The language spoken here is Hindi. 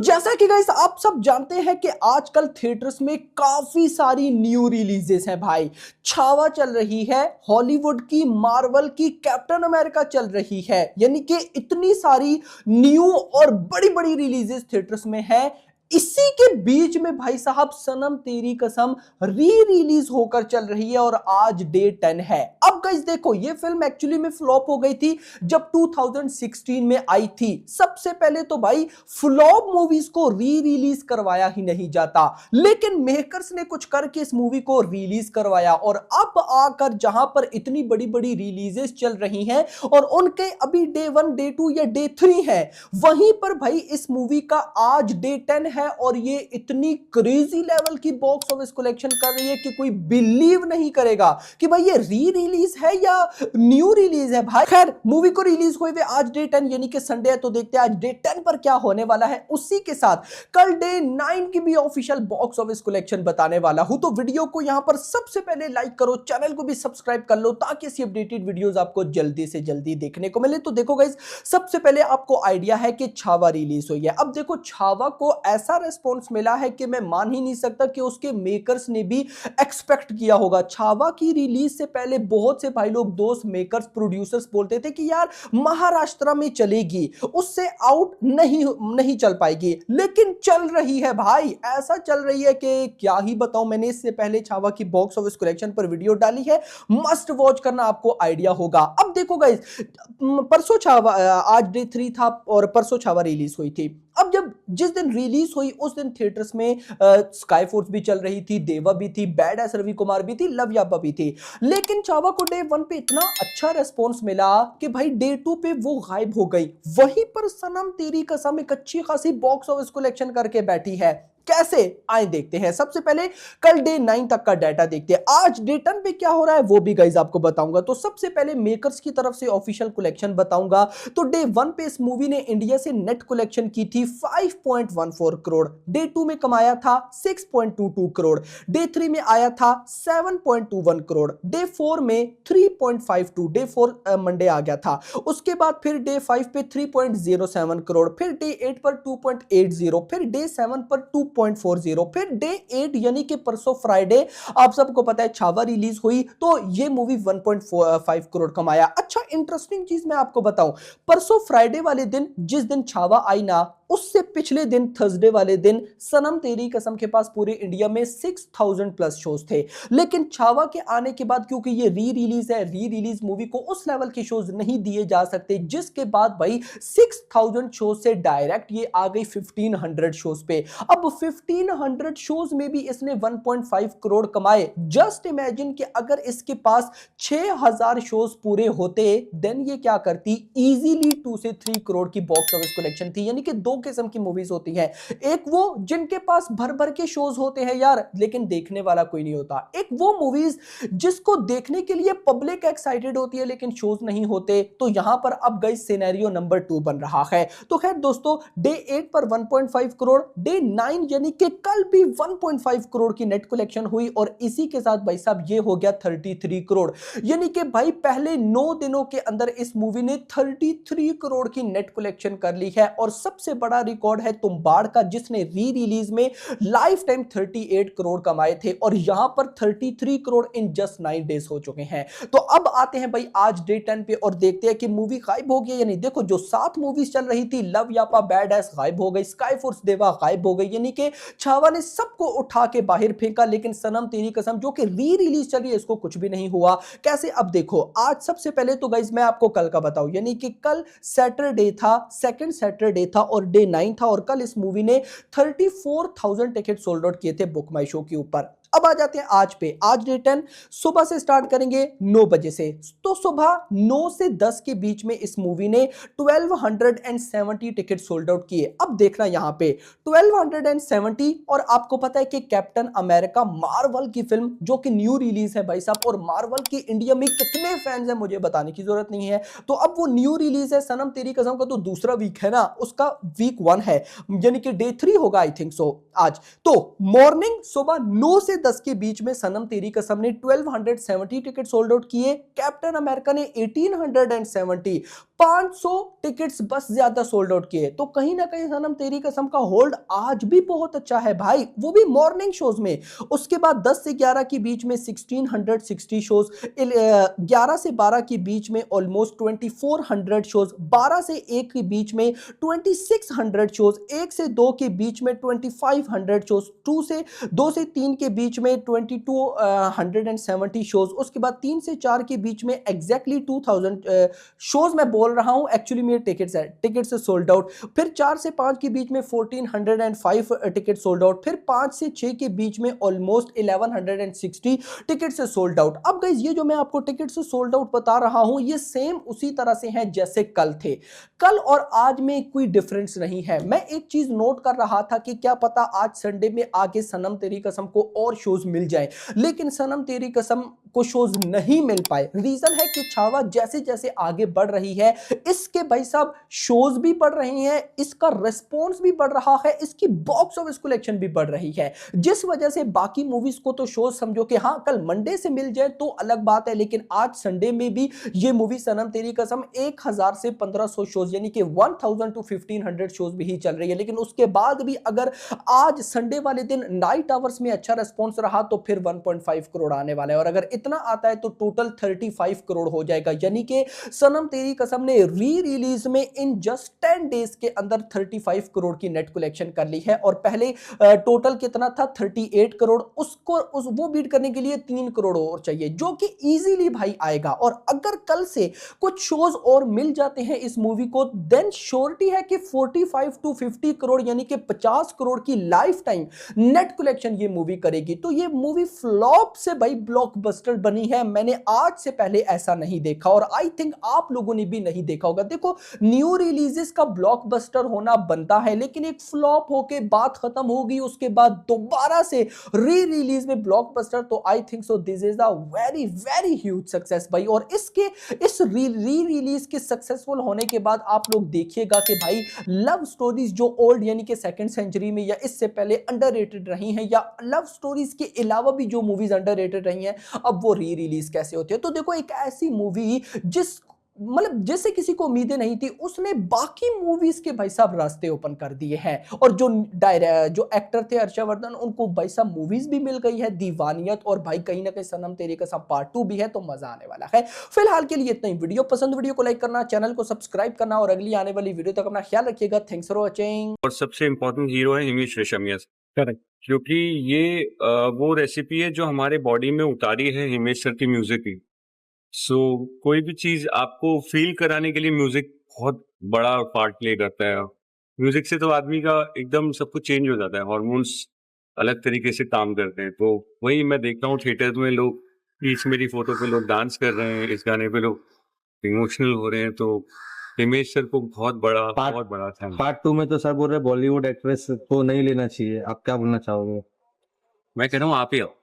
जैसा कि गाइस आप सब जानते हैं कि आजकल थिएटर्स में काफी सारी न्यू रिलीजेस हैं भाई। छावा चल रही है, हॉलीवुड की, मार्वल की, कैप्टन अमेरिका चल रही है, यानी कि इतनी सारी न्यू और बड़ी बड़ी रिलीजेस थिएटर्स में है। इसी के बीच में भाई साहब सनम तेरी कसम री रिलीज होकर चल रही है और आज डे 10 है। अब गाइस देखो, ये फिल्म एक्चुअली में फ्लॉप हो गई थी जब 2016 में आई थी। सबसे पहले तो भाई फ्लॉप मूवीज को री रिलीज करवाया ही नहीं जाता, लेकिन मेकर्स ने कुछ करके इस मूवी को रिलीज करवाया और अब आकर जहां पर इतनी बड़ी बड़ी रिलीजेस चल रही हैं और उनके अभी डे 1 डे 2 या डे 3 है, वहीं पर भाई इस मूवी का आज डे 10 है और ये इतनी क्रेजी लेवल की बॉक्स ऑफिस कलेक्शन कर रही है कि कोई बिलीव नहीं करेगा कि भाई ये री रिलीज है या न्यू रिलीज है। भाई खैर, मूवी को रिलीज हुए हुए आज डे 10 यानी कि संडे है, तो देखते हैं आज डे 10 पर क्या होने वाला है। उसी के साथ कल डे 9 की भी ऑफिशियल बॉक्स ऑफिस कलेक्शन बताने वाला हूं, तो वीडियो को यहां पर सबसे पहले लाइक करो, चैनल को भी सब्सक्राइब कर लो ताकि ऐसी अपडेटेड वीडियोस आपको जल्दी से जल्दी देखने को मिले। तो देखो गाइस, सबसे पहले आपको आइडिया है कि छावा रिलीज हुई है। अब देखो, छावा को ऐसा रिस्पॉन्स मिला है कि मैं मान ही नहीं सकता कि उसके मेकर्स ने भी एक्सपेक्ट किया होगा। छावा की रिलीज से पहले बहुत से भाई लोग, दोस्त, मेकर्स, प्रोड्यूसर्स बोलते थे कि यार महाराष्ट्र में चलेगी, उससे आउट नहीं चल पाएगी, लेकिन चल रही है भाई। ऐसा चल रही है कि क्या ही बताऊं। मैंने इससे पहले छावा की बॉक्स ऑफिस कलेक्शन पर वीडियो डाली है, मस्ट वॉच करना, आपको आइडिया होगा। अब देखो गाइस, परसों छावा, आज डे 3 था और परसों छावा रिलीज हुई थी। अब जब जिस दिन रिलीज हुई उस दिन थिएटर्स में स्काई फोर्स भी चल रही थी, देवा भी थी, बैड एस रवि कुमार भी थी, लव यापा भी थी, लेकिन छावा को डे 1 पे इतना अच्छा रेस्पॉन्स मिला कि भाई डे 2 पे वो गायब हो गई। वहीं पर सनम तेरी कसम एक अच्छी खासी बॉक्स ऑफिस कलेक्शन करके बैठी है। कैसे, आए देखते हैं। सबसे पहले कल डे 9 तक का डाटा देखते हैं। आज डे 10 पे क्या हो रहा है वो भी गाइस आपको बताऊंगा। तो सबसे पहले मेकर्स की तरफ से ऑफिशियल कलेक्शन बताऊंगा। तो डे 1 पे इस मूवी ने इंडिया से नेट कलेक्शन की थी 5.14 करोड़, डे 2 में कमाया था 6.22 करोड़, डे 3 में आया था 7.21 करोड़, डे 4 में 3.52, डे 4 मंडे आ गया था। उसके बाद फिर डे 5 पे 3.07 करोड़, फिर डे 8 पर 2.80, फिर डे 7 पर 2.40, फिर डे 8 यानी कि परसों फ्राइडे, आप सबको पता है छावा रिलीज हुई, तो ये मूवी 1.5 करोड़ कमाया। अच्छा, इंटरेस्टिंग चीज मैं आपको बताऊं, परसों फ्राइडे वाले दिन, जिस दिन छावा आई ना, उससे पिछले दिन थर्सडे वाले दिन सनम तेरी कसम के पास पूरे इंडिया में 6000 प्लस शोज थे। लेकिन छावा के आने के बाद, क्योंकि ये री रिलीज है, री रिलीज मूवी को उस लेवल के शोज नहीं दिए जा सकते, जिसके बाद भाई 6000 शोज से डायरेक्ट ये आ गई 1500 शोज पे। अब 1500 शोज में भी इसने 1.5 करोड़ कमाए। जस्ट इमेजिन कि अगर इसके पास 6000 शोज पूरे होते, देन ये क्या करती, इजीली 2 से 3 करोड़ की बॉक्स ऑफिस कलेक्शन थी। यानी कि दो किस्म की मूवीज होती हैं, एक वो जिनके पास भर भर के शोज होते हैं यार, लेकिन देखने वाला कोई नहीं होता, एक वो मूवीज जिसको देखने के लिए पब्लिक एक्साइटेड होती है लेकिन शोज नहीं होते। तो यहां पर अब गाइस सिनेरियो नंबर 2 बन रहा है। तो खैर दोस्तों, डे 8 पर 1.5 करोड़, डे 9 यानी कि कल भी 1.5 करोड़ की नेट कलेक्शन हुई और इसी के साथ भाई साहब ये हो गया 33 करोड़। यानी कि भाई पहले 9 दिनों के अंदर इस मूवी ने 33 करोड़ की नेट कलेक्शन कर ली है। और सबसे बड़ा रिकॉर्ड है तुम्बाड़ का, जिसने री रिलीज में लाइफ टाइम 38 करोड़ कमाए थे और यहां पर 33 करोड़ इन जस्ट 9 डेज हो चुके हैं। तो अब आते हैं भाई आज डे 10 पे और देखते हैं कि मूवी गायब हो गई या नहीं। देखो, जो 7 मूवीज चल रही थी, लव यापा, बैड एस गायब हो गई, स्काई फोर्स, देवा गायब हो गई, यानी कि छावा ने सबको उठा के बाहर फेंका। लेकिन सनम तेरी कसम जो कि री रिलीज चली है, इसको कुछ भी नहीं हुआ। कैसे, अब देखो, आज सबसे पहले तो गाइस मैं आपको कल का बताऊं, यानी कि कल सैटरडे था, सेकंड सैटरडे था और डे 9 था, और कल इस मूवी ने 34,000 टिकट सोल्ड आउट किए थे बुक माई शो के ऊपर। अब आ जाते हैं आज पे। आज डे 10 सुबह से स्टार्ट करेंगे 9 बजे से। तो सुबह 9 से 10 के बीच में इस मूवी ने 1270 टिकट सोल्ड आउट किए। अब देखना यहां पे 1270, और आपको पता है कि कैप्टन अमेरिका मार्वल की फिल्म जो कि न्यू रिलीज है भाई साहब, और मार्वल की इंडिया में कितने फैंस हैं मुझे बताने की जरूरत नहीं है। तो अब वो न्यू रिलीज है, सनम तेरी कसम का तो दूसरा वीक है ना, उसका वीक 1 है, यानी कि डे 3 होगा आई थिंक सो। आज। तो मॉर्निंग सुबह 9 से 10 के बीच में सनम तेरी कसम ने 1270 टिकट सोल्ड आउट किए। कैप्टन अमेरिका ने 1870, 500 टिकट्स बस ज्यादा सोल्ड आउट किए। तो कहीं ना कहीं सनम तेरी कसम का होल्ड आज भी बहुत अच्छा है भाई, वो भी मॉर्निंग शोज में। उसके बाद 10 से 11 के बीच में 1660 शोज, 11 से 12 के बीच में ऑलमोस्ट 2400 शोज, 12 से 1 के बीच में 2600 शोज, 1 से 2 के बीच में 2500 शोज, 2 से 3 के बीच में 2270 शोज, उसके बाद 3 से 4 के बीच में एग्जैक्टली 2000 शोज मैं बोल रहा हूं, एक्चुअली मेरे टिकट्स है, टिकट से सोल्ड आउट। फिर 4 से 5 के बीच में 1405 टिकट सोल्ड आउट। फिर 5 से 6 के बीच में ऑलमोस्ट 1160 टिकट से सोल्ड आउट। अब गाइस ये जो मैं आपको टिकट से सोल्ड आउट बता रहा हूं, ये सेम उसी तरह से हैं जैसे कल थे। कल और आज में कोई डिफरेंस नहीं है। मैं एक चीज नोट कर रहा था कि क्या पता आज संडे में आगे सनम तेरी कसम को और शोज मिल जाए, लेकिन सनम तेरी कसम को शोज नहीं मिल पाए। रीजन है कि छावा जैसे जैसे आगे बढ़ रही है, इसके भाई साहब शोज भी बढ़ रही हैं, इसका रिस्पॉन्स भी बढ़ रहा है, इसकी बॉक्स ऑफिस कलेक्शन भी बढ़ रही है, जिस वजह से बाकी मूवीज को तो शोज समझो कि हाँ कल मंडे से मिल जाए तो अलग बात है, लेकिन आज संडे में भी ये मूवी सनम तेरी कसम 1000 से 1500 शोज यानी कि 1000 to 1500 शोज भी ही चल रही है। लेकिन उसके बाद भी अगर आज संडे वाले दिन नाइट आवर्स में अच्छा रिस्पॉन्स रहा तो फिर 1.5 करोड़ आने वाला है, और अगर इतना आता है तो टोटल 35 करोड़ हो जाएगा। यानी कि सनम तेरी कसम ने री रिलीज में इन जस्ट 10 डेज के अंदर 35 करोड़ की नेट कलेक्शन कर ली है, और पहले टोटल कितना था 38 करोड़, उसको वो बीट करने के लिए 3 करोड़ और चाहिए, जो कि इजीली भाई आएगा। और अगर कल से कुछ शोज और मिल जाते हैं इस मूवी को, देन श्योरिटी है कि 45 to 50 करोड़ यानी कि 50 करोड़ की लाइफ टाइम नेट कलेक्शन ये मूवी करेगी। तो ये मूवी फ्लॉप से भाई ब्लॉकबस्टर बनी है, मैंने आज से पहले ऐसा नहीं देखा, और आई थिंक आप लोगों ने भी नहीं देखा होगा। देखो न्यू रिलीजेस का ब्लॉकबस्टर होना बनता है, लेकिन एक फ्लॉप होके बात खत्म होगी, उसके बाद दोबारा से री रिलीज में ब्लॉकबस्टर, तो I think so this is a very very huge success भाई। और इस री रिलीज के सक्सेसफुल होने के बाद आप लोग देखिएगा कि भाई लव स्टोरीज जो ओल्ड यानी कि सेकंड सेंचुरी में या इससे पहले अंडररेटेड रही हैं, या लव स्टोरीज के अलावा भी जो मूवीज अंडररेटेड रही हैं, अब वो री रिलीज कैसे होती है। तो देखो एक ऐसी मूवी जिस मतलब जैसे किसी को उम्मीदें नहीं थी, उसने बाकी मूवीज के भाई साहब रास्ते ओपन कर दिए हैं, और जो एक्टर थे हर्षवर्धन, उनको भाई साहब मूवीज भी मिल गई है, दीवानियत, और भाई कहीं ना कहीं सनम तेरी कसम पार्ट 2 भी है, तो मजा आने वाला है। फिलहाल के लिए इतना ही। वीडियो को लाइक करना, चैनल को सब्सक्राइब करना, और अगली आने वाली वीडियो तक अपना ख्याल रखिएगा। Thanks for watching. और सबसे इम्पोर्टेंट हीरो है हिमेश रेशमिया, करेक्ट। क्योंकि ये वो रेसिपी है जो हमारे बॉडी में उतारी है हिमेश सर की म्यूजिक की। सो कोई भी चीज आपको फील कराने के लिए म्यूजिक बहुत बड़ा पार्ट प्ले करता है। म्यूजिक से तो आदमी का एकदम सब कुछ चेंज हो जाता है, हॉर्मोन्स अलग तरीके से काम करते हैं। तो वही मैं देखता हूँ थिएटर में, लोग प्लीज मेरी फोटो पे लोग डांस कर रहे हैं, इस गाने पे लोग इमोशनल हो रहे हैं। तो हिमेश सर को बहुत बड़ा थैंक। पार्ट 2 में तो सर बोल रहे बॉलीवुड एक्ट्रेस को नहीं लेना चाहिए, आप क्या बोलना चाहोगे? मैं कह रहा हूँ आप ही आओ।